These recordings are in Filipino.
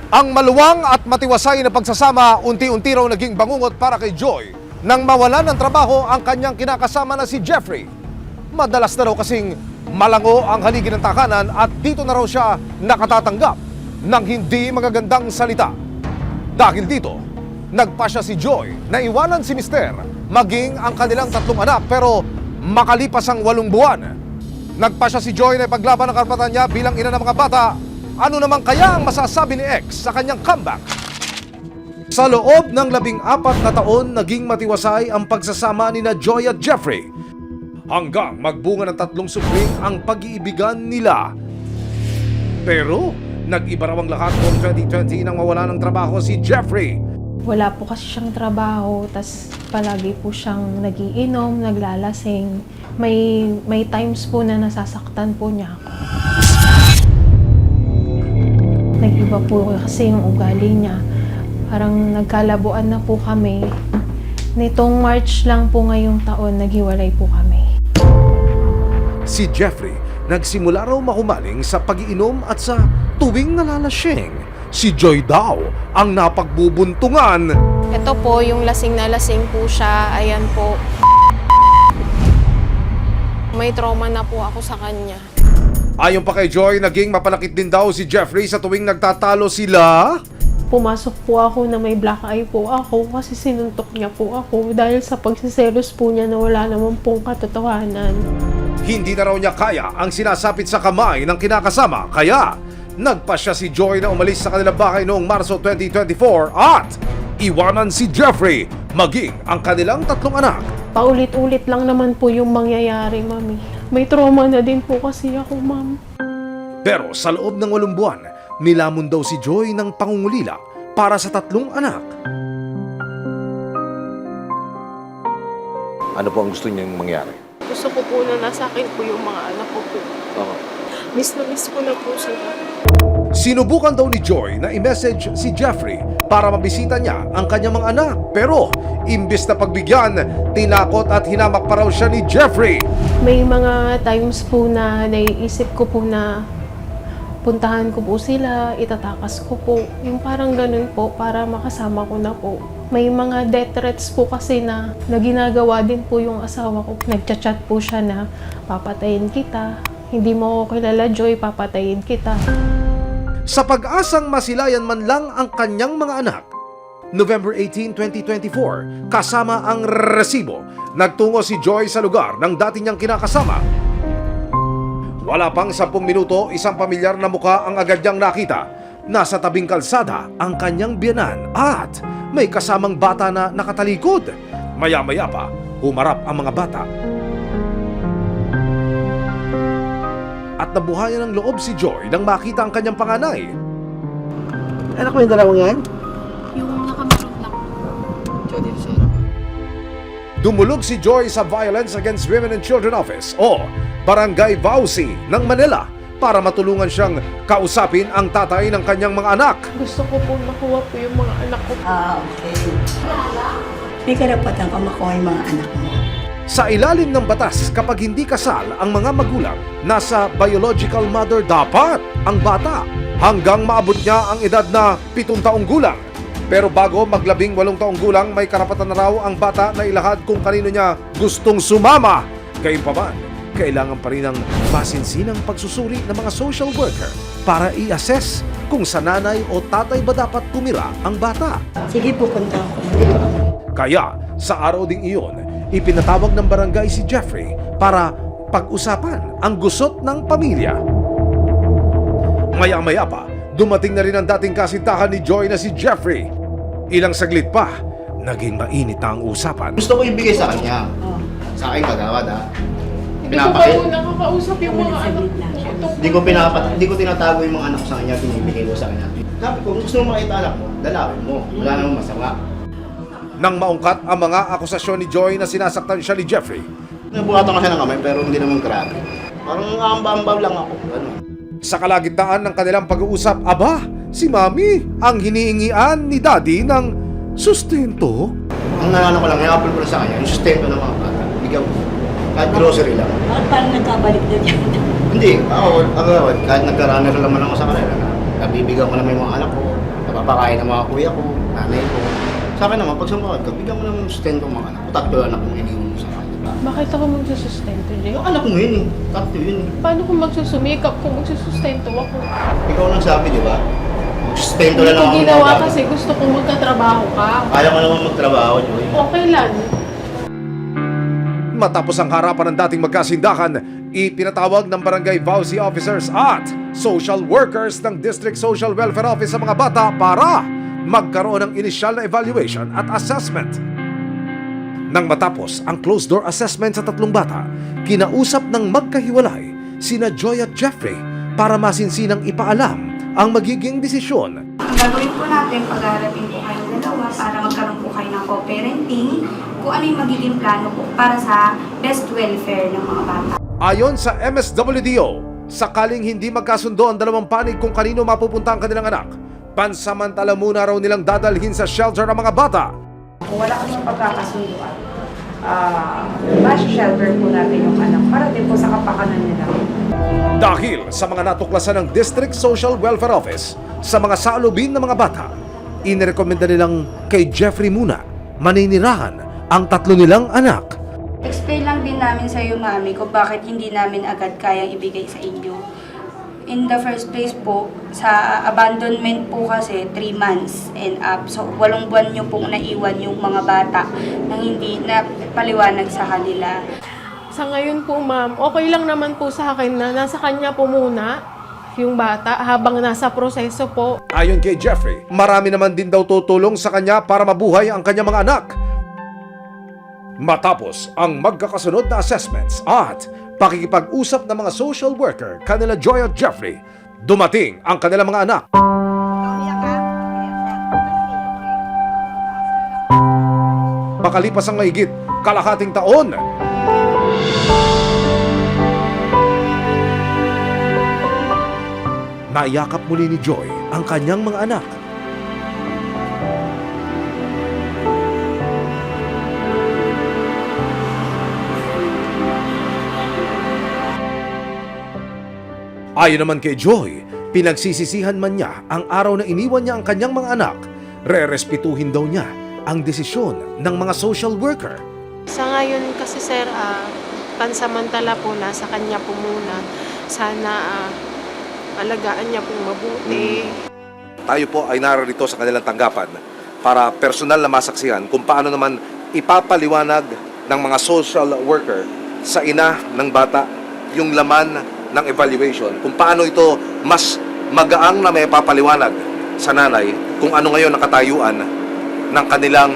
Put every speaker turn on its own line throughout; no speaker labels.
Ang maluwang at matiwasay na pagsasama unti-unti raw naging bangungot para kay Joy nang mawalan ng trabaho ang kanyang kinakasama na si Jeffrey. Madalas na raw kasing malango ang haligi ng takanan at dito na raw siya nakatatanggap ng hindi magagandang salita. Dahil dito, nagpasya si Joy na iwanan si Mister maging ang kanilang 3 anak pero makalipas ang 8 buwan. Nagpasya si Joy na ipaglaban ang karapatan niya bilang ina ng mga bata. Ano naman kaya ang masasabi ni X sa kanyang comeback? Sa loob ng 14 na taon, naging matiwasay ang pagsasama ni na Joy at Jeffrey. Hanggang magbunga ng 3 supling ang pag-iibigan nila. Pero, nag-iba raw ang lahat noong 2020 nang mawala ng trabaho si Jeffrey.
Wala po kasi siyang trabaho, tas palagi po siyang nagiinom, naglalasing. May times po na nasasaktan po niya ako. Nag-iba po kasi yung ugali niya. Parang nagkalabuan na po kami. Nitong March lang po ngayong taon, naghiwalay po kami.
Si Jeffrey nagsimula raw mahumaling sa pag-iinom at sa tuwing nalalasing. Si Joy daw ang napagbubuntungan.
Ito po, yung lasing na lasing po siya. Ayan po. May trauma na po ako sa kanya.
Ayon pa kay Joy, naging mapalakit din daw si Jeffrey sa tuwing nagtatalo sila.
Pumasok po ako na may black eye po ako kasi sinuntok niya po ako dahil sa pagsiselos po niya na wala naman pong katotohanan.
Hindi na raw niya kaya ang sinasapit sa kamay ng kinakasama, kaya nagpasya si Joy na umalis sa kanilang bahay noong Marso 2024 at iwanan si Jeffrey maging ang kanilang 3 anak.
Paulit-ulit lang naman po yung mangyayari, mami. May trauma na din po kasi ako, ma'am.
Pero sa loob ng 8 buwan, nilamon daw si Joy ng pangungulila para sa 3 anak. Ano po ang gusto niyang mangyari?
Gusto ko po na nasa akin po yung mga anak ko po. Miss na miss ko na po sila.
Sinubukan daw ni Joy na i-message si Jeffrey para mabisita niya ang kanyang mga anak. Pero imbis na pagbigyan, tinakot at hinamak pa raw siya ni Jeffrey.
May mga times po na naiisip ko po na puntahan ko po sila, itatakas ko po. Yung parang ganun po para makasama ko na po. May mga death threats po kasi na ginagawa din po yung asawa ko. Nagchat-chat po siya na papatayin kita. Hindi mo ako kilala, Joy, papatayin kita.
Sa pag-asang masilayan man lang ang kanyang mga anak, November 18, 2024, kasama ang resibo, nagtungo si Joy sa lugar ng dati niyang kinakasama. Wala pang 10 minuto, isang pamilyar na mukha ang agad niyang nakita. Nasa tabing kalsada ang kanyang biyanan at may kasamang bata na nakatalikod. Maya-maya pa, humarap ang mga bata. At nabuhayan ng loob si Joy nang makita ang kanyang panganay.
Anak mo yung dalawang yan?
Yung nakamarot lang.
Dumulog si Joy sa Violence Against Women and Children Office o Barangay Vauci ng Manila para matulungan siyang kausapin ang tatay ng kanyang mga anak.
Gusto ko po makuha po yung mga anak ko.
Okay. May karapatan ka makuha yung mga anak mo.
Sa ilalim ng batas, kapag hindi kasal ang mga magulang, nasa biological mother dapat ang bata hanggang maabot niya ang edad na 7 taong gulang. Pero bago mag-18 taong gulang, may karapatan na raw ang bata na ilahad kung kanino niya gustong sumama. Gayunpaman, kailangan pa rin ng masinsinang pagsusuri ng mga social worker para i-assess kung sa nanay o tatay ba dapat tumira ang bata.
Sige, pupunta ako.
Kaya, sa araw ding iyon, ipinatawag ng barangay si Jeffrey para pag-usapan ang gusot ng pamilya. Maya-maya pa, dumating na rin ang dating kasintahan ni Joy na si Jeffrey. Ilang saglit pa, naging mainit na ang usapan.
Gusto ko ibigay sa kanya. Sa akin kagawad ha.
Hindi ko pa po nakakausap yung mga anak ko.
Hindi ko tinatago yung mga anak ko sa kanya, binibigay ko sa kanya. Sabi ko, kung gusto mo makita anak mo, dalawin mo. Wala namang masama.
Nang maungkat ang mga akusasyon ni Joy na sinasaktan siya ni Jeffrey,
Nabuhatan ko siya ng kamay pero hindi naman grabe. Parang amba-ambaw lang ako. Ano?
sa kalagitnaan ng kanilang pag-uusap, aba, si Mami ang hinihingian ni Daddy ng sustento.
Ang nanano ko lang, i-apple ko na sa kanya, yung sustento ng mga bata. Bigyan ko. Kahit grocery lang.
Bakit parang nagkabalik na dyan?
Hindi, ako, kahit nagka-runner naman ako sa kanila. nabibigyan ko naman yung mga anak ko, napapakain ng mga kuya ko, nanay ko. Sa akin naman, pag sumawad ka, bigyan mo naman yung sustento ng mga anak ko. Tatlo anak kong iniwan mo sa akin.
Bakit ako magsusustento, Jay?
Yung anak mo yun eh. Tatlo yun eh.
Paano kung magsusumikap kung magsusustento ako?
Ikaw nang sabi, di ba? Sustento
Hindi
lang
ko
ako.
ginawa kasi gusto kong magkatrabaho ka.
Kaya mo naman magtrabaho, Joy.
Okay lang.
Matapos ang harapan ng dating magkasindahan, ipinatawag ng barangay VAUSI officers at social workers ng District Social Welfare Office sa mga bata para magkaroon ng inisyal na evaluation at assessment. Nang matapos ang closed-door assessment sa tatlong bata, kinausap ng magkahiwalay sina Joy at Jeffrey para masinsinang ipaalam ang magiging desisyon.
Ang gagawin po natin, pag-aarapin po kayong dalawa para magkaroon po kayo ng co-parenting, kung ano yung magiging plano po para sa best welfare ng mga bata.
Ayon sa MSWDO, sakaling hindi magkasundo ang dalawang panig kung kanino mapupunta ang kanilang anak, pansamantala muna raw nilang dadalhin sa shelter ang mga bata.
Kung wala kang pagkakasunduan, shelter po natin yung anak para din po sa kapakanan nila.
Dahil sa mga natuklasan ng District Social Welfare Office sa mga saalubin ng mga bata, inirekomenda nilang kay Jeffrey muna maninirahan ang tatlo nilang anak.
Explain lang din namin sa iyo, Mami, kung bakit hindi namin agad kayang ibigay sa inyo. In the first place po, sa abandonment po kasi 3 months and up. So, 8 buwan nyo pong naiwan yung mga bata nang hindi na paliwanag sa kanila.
Sa ngayon po, ma'am, okay lang naman po sa akin na nasa kanya po muna yung bata habang nasa proseso po.
Ayon kay Jeffrey, marami naman din daw tutulong sa kanya para mabuhay ang kanyang mga anak. Matapos ang magkakasunod na assessments at pakikipag-usap ng mga social worker kanila Joy at Jeffrey, dumating ang kanilang mga anak. Makalipas ang mahigit kalahating taon, naiyakap muli ni Joy ang kanyang mga anak. Ayon naman kay Joy, pinagsisisihan man niya ang araw na iniwan niya ang kanyang mga anak, re-respetuhin daw niya ang desisyon ng mga social worker.
Sa ngayon kasi, sir, pansamantala po nasa kanya po muna. Sana alagaan niya pong mabuti.
Tayo po ay narito sa kanilang tanggapan para personal na masaksihan kung paano naman ipapaliwanag ng mga social worker sa ina ng bata yung laman ng evaluation, kung paano ito mas magaang na may papaliwanag sa nanay kung ano ngayon nakatayuan ng kanilang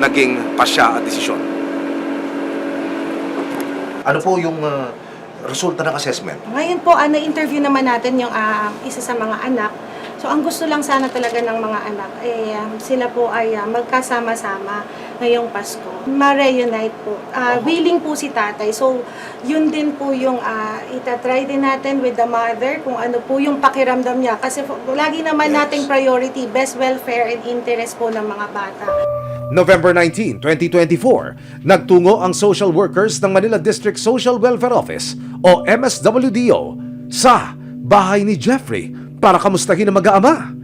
naging pasya at desisyon. Ano po yung resulta ng assessment?
Ngayon po, na-interview naman natin yung isa sa mga anak. So, ang gusto lang sana talaga ng mga anak, sila po ay magkasama-sama ngayong Pasko. Ma-reunite po. Willing po si tatay. So, yun din po yung itatry din natin with the mother kung ano po yung pakiramdam niya. Kasi lagi naman nating priority, best welfare and interest po ng mga bata.
November 19, 2024, nagtungo ang social workers ng Manila District Social Welfare Office o MSWDO sa bahay ni Jeffrey para kamustahin ang mag-aama.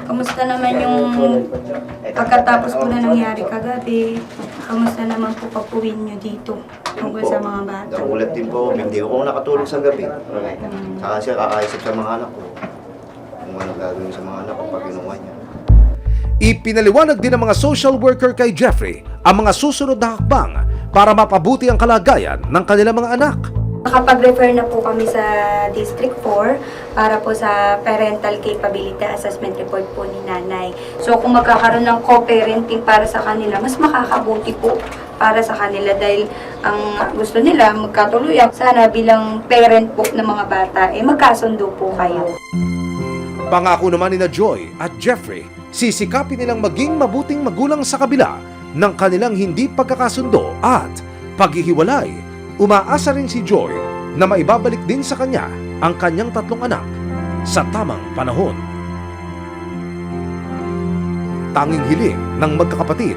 Kamusta naman yung pagkatapos po na nangyari kagabi? Kamusta naman po pag-uwi nyo dito tungkol sa mga bata?
Nakulat din po, hindi ako nakatulog sa gabi. Saka siya kakaisip sa mga anak ko. Kung ano gagawin sa mga anak ko pag inuwa niya.
Ipinaliwanag din ng mga social worker kay Jeffrey ang mga susunod na hakbang para mapabuti ang kalagayan ng kanilang mga anak.
Nakapag-refer na po kami sa District 4 para po sa parental capability assessment report po ni nanay. So kung magkakaroon ng co-parenting para sa kanila, mas makakabuti po para sa kanila dahil ang gusto nila magkatuluyan. Sana bilang parent po ng mga bata, magkasundo po kayo.
Pangako naman ni Joy at Jeffrey, sisikapin nilang maging mabuting magulang sa kabila ng kanilang hindi pagkakasundo at paghihiwalay. Umaasa rin si Joy na maibabalik din sa kanya ang kanyang tatlong anak sa tamang panahon. Tanging hiling ng magkakapatid,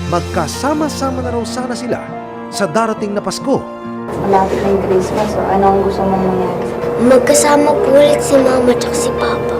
magkasama-sama na raw sana sila sa darating na Pasko.
Malapit na yung Christmas, so anong gusto mong mangyari?
Magkasama po ulit si Mama at si Papa.